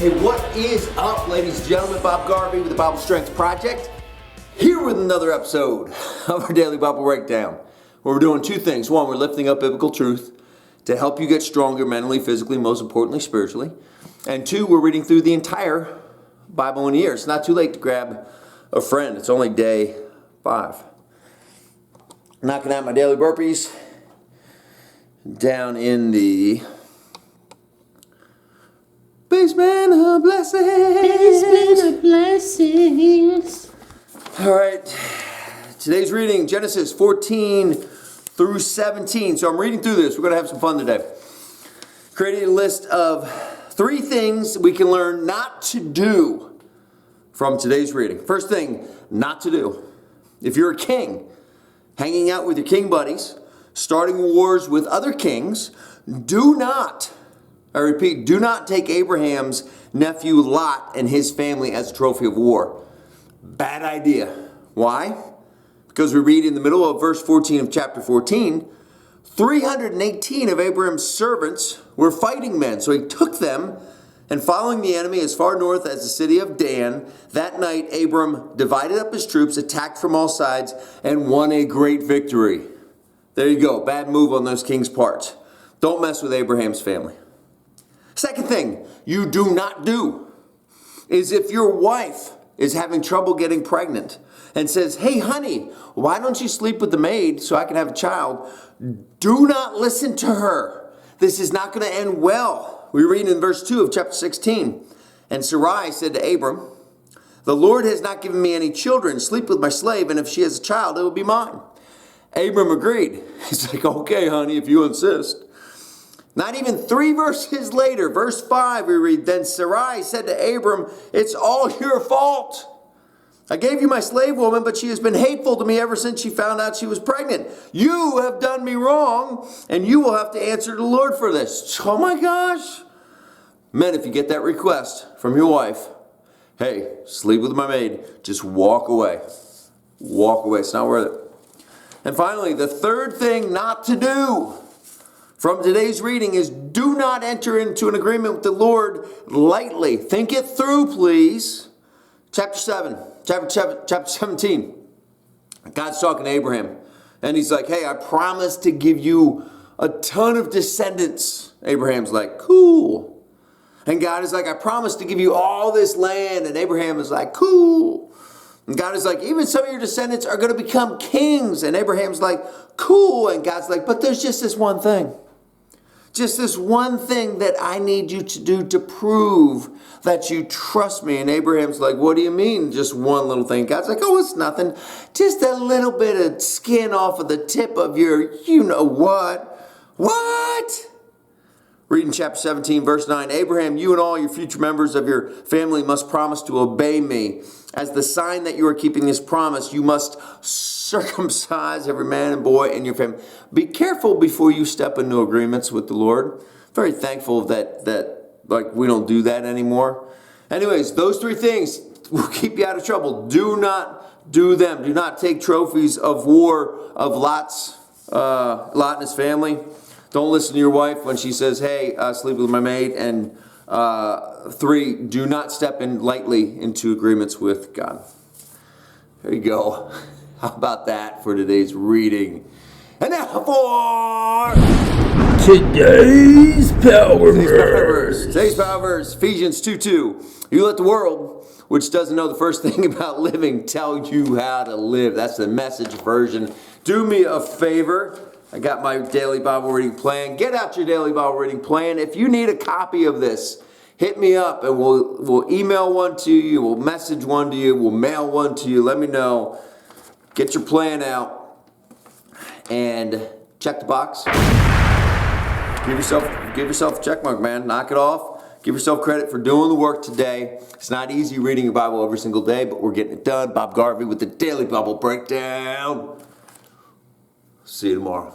Hey, what is up, ladies and gentlemen? Bob Garvey with the Bible Strength Project, here with another episode of our Daily Bible Breakdown, where we're doing two things. One, we're lifting up biblical truth to help you get stronger mentally, physically, most importantly, spiritually. And two, we're reading through the entire Bible in a year. It's not too late to grab a friend. It's only day 5. Knocking out my daily burpees down in the basement of blessings. Basement of blessings. All right. Today's reading, Genesis 14 through 17. So I'm reading through this. We're going to have some fun today. Created a list of 3 things we can learn not to do from today's reading. First thing, not to do. If you're a king, hanging out with your king buddies, starting wars with other kings, do not, I repeat, do not take Abraham's nephew Lot and his family as a trophy of war. Bad idea. Why? Because we read in the middle of verse 14 of chapter 14, 318 of Abraham's servants were fighting men. So he took them, and following the enemy as far north as the city of Dan, that night Abram divided up his troops, attacked from all sides, and won a great victory. There you go. Bad move on those kings' parts. Don't mess with Abraham's family. Second thing you do not do is if your wife is having trouble getting pregnant and says, hey, honey, why don't you sleep with the maid so I can have a child? Do not listen to her. This is not going to end well. We read in verse 2 of chapter 16. And Sarai said to Abram, the Lord has not given me any children. Sleep with my slave, and if she has a child, it will be mine. Abram agreed. He's like, okay, honey, if you insist. Not even 3 verses later, verse 5, we read, then Sarai said to Abram, it's all your fault. I gave you my slave woman, but she has been hateful to me ever since she found out she was pregnant. You have done me wrong, and you will have to answer to the Lord for this. Oh my gosh. Men, if you get that request from your wife, hey, sleep with my maid, just walk away. Walk away. It's not worth it. And finally, the third thing not to do from today's reading is do not enter into an agreement with the Lord lightly. Think it through, please. Chapter 17. God's talking to Abraham. And he's like, hey, I promise to give you a ton of descendants. Abraham's like, cool. And God is like, I promise to give you all this land. And Abraham is like, cool. And God is like, even some of your descendants are going to become kings. And Abraham's like, cool. And God's like, but there's just this one thing. Just this one thing that I need you to do to prove that you trust me. And Abraham's like, what do you mean? Just one little thing. God's like, oh, it's nothing. Just a little bit of skin off of the tip of your, you know what? What? Reading chapter 17, verse 9. Abraham, you and all your future members of your family must promise to obey me. As the sign that you are keeping this promise, you must circumcise every man and boy in your family. Be careful before you step into agreements with the Lord. Very thankful that we don't do that anymore. Anyways, those 3 things will keep you out of trouble. Do not do them. Do not take trophies of war of Lot and his family. Don't listen to your wife when she says, hey, sleep with my maid. And 3, do not step in lightly into agreements with God. There you go. How about that for today's reading? And now for Today's power verse. Today's power verse, Ephesians 2:2. You let the world, which doesn't know the first thing about living, tell you how to live. That's the Message version. Do me a favor. I got my daily Bible reading plan. Get out your daily Bible reading plan. If you need a copy of this, hit me up and we'll email one to you. We'll message one to you. We'll mail one to you. Let me know. Get your plan out and check the box. Give yourself a check mark, man. Knock it off. Give yourself credit for doing the work today. It's not easy reading your Bible every single day, but we're getting it done. Bob Garvey with the Daily Bible Breakdown. See you tomorrow.